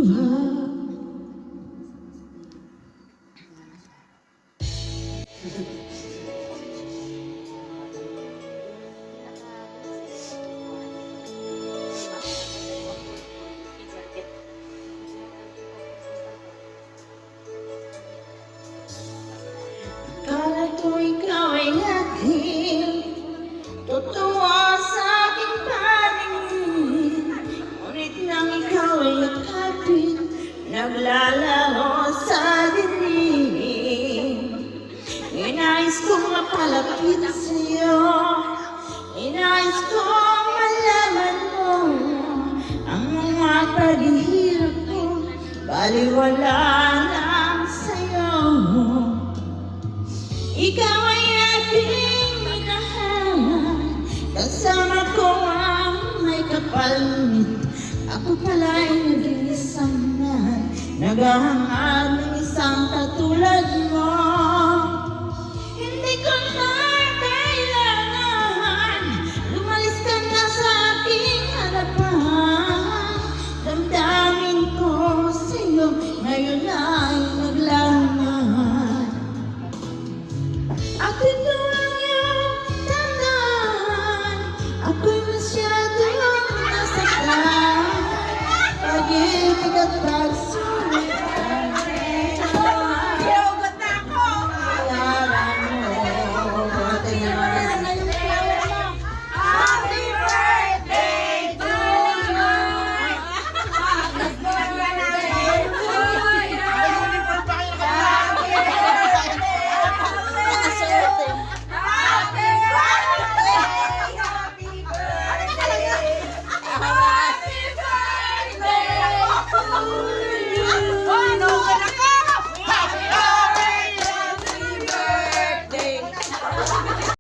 buhay. Akala ko ikaw ay akin, totoo sa aking paningin. Ngunit nang ikaw ay akapin, naglalaro sa dilim. Inais kong mapalapit sa'yo, inais kong malaman mo ang mga paghihirap ko, baliwala lang sa'yo. Ikaw ay aking minahal, kasama ko ang may kapalit. Ako pala'y nag-iisang mahal, naghahangad ng isang katulad.